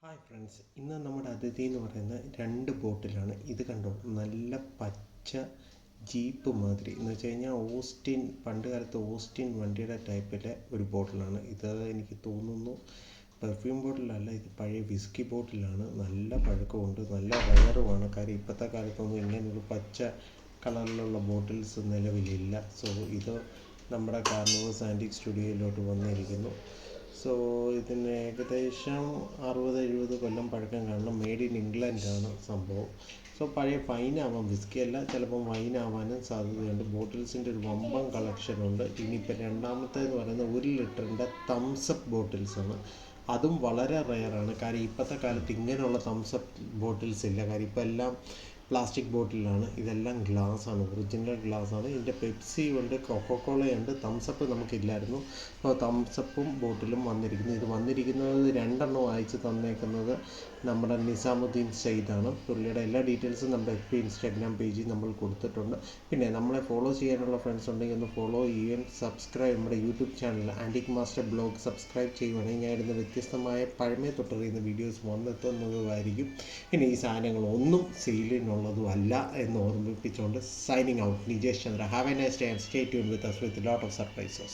Hi friends, ഇന്ന് നമ്മുടെ അതിഥി എന്ന് പറയുന്ന രണ്ട് ബോട്ടിലാണ്. ഇത് കണ്ടോ, നല്ല പച്ച ജീപ്പ് മാതിരി എന്ന് വെച്ച് കഴിഞ്ഞാൽ ഓസ്റ്റിൻ, പണ്ട് കാലത്ത് ഓസ്റ്റിൻ വണ്ടിയുടെ ടൈപ്പിലെ ഒരു ബോട്ടിലാണ് ഇത്. എനിക്ക് തോന്നുന്നു പെർഫ്യൂം ബോട്ടിലല്ല, ഇത് പഴയ വിസ്കി ബോട്ടിലാണ്. നല്ല പഴക്കമുണ്ട്, നല്ല റയറുമാണ്. കാര്യം ഇപ്പോഴത്തെ കാലത്തൊന്നും ഇങ്ങനൊരു പച്ച കളറിലുള്ള ബോട്ടിൽസ് നിലവിലില്ല. സോ ഇത് നമ്മുടെ കാർണിവോസ് ആൻറ്റിക് സ്റ്റുഡിയോയിലോട്ട് വന്നിരിക്കുന്നു. സോ ഇതിന് ഏകദേശം 60-70 കൊല്ലം പഴക്കം കാണണം. മെയ്ഡ് ഇൻ ഇംഗ്ലണ്ടാണ് സംഭവം. സോ പഴയ വൈനാവാം, വിസ്കി അല്ല, ചിലപ്പം വൈനാവാനും സാധ്യതയുണ്ട്. ബോട്ടിൽസിൻ്റെ ഒരു വമ്പൻ കളക്ഷനുണ്ട്. ഇനിയിപ്പോൾ രണ്ടാമത്തേന്ന് പറയുന്നത് 1 ലിറ്ററിൻ്റെ തംസപ്പ് ബോട്ടിൽസാണ്. അതും വളരെ റെയറാണ്. കാര്യം ഇപ്പോഴത്തെ കാലത്ത് ഇങ്ങനെയുള്ള തംസപ്പ് ബോട്ടിൽസ് ഇല്ല. കാര്യം ഇപ്പോൾ എല്ലാം പ്ലാസ്റ്റിക് ബോട്ടിലാണ്. ഇതെല്ലാം ഗ്ലാസ്സാണ്, ഒറിജിനൽ ഗ്ലാസ്സാണ്. ഇതിൻ്റെ പെപ്സി ഉണ്ട്, കൊക്കോക്കോളയുണ്ട്, തംസപ്പ് നമുക്കില്ലായിരുന്നു. അപ്പോൾ തംസപ്പും ബോട്ടിലും വന്നിരിക്കുന്നു. ഇത് വന്നിരിക്കുന്നത് 2 അയച്ച് തന്നേക്കുന്നത് നമ്മുടെ നിസാമുദ്ദീൻ സെയ്ദാണ്. പുള്ളിയുടെ എല്ലാ ഡീറ്റെയിൽസും നമ്മുടെ FB ഇൻസ്റ്റാഗ്രാം പേജിൽ നമ്മൾ കൊടുത്തിട്ടുണ്ട്. പിന്നെ നമ്മളെ ഫോളോ ചെയ്യാനുള്ള ഫ്രണ്ട്സ് ഉണ്ടെങ്കിൽ ഒന്ന് ഫോളോ ചെയ്യുകയും സബ്സ്ക്രൈബ്, നമ്മുടെ YouTube channel antique master blog subscribe ചെയ്യുവാണെങ്കിൽ ഞാൻ ഇടുന്ന വ്യത്യസ്തമായ പഴമയെ തൊട്ടറിയുന്ന വീഡിയോസ് വന്നെത്തുന്നതുമായിരിക്കും. പിന്നെ ഈ സാധനങ്ങളൊന്നും സെയിലിനുള്ളതും അല്ല എന്ന് ഓർമ്മിപ്പിച്ചുകൊണ്ട് signing out, Nijesh Chandra. Have a nice day and stay tune with us with a lot of surprises.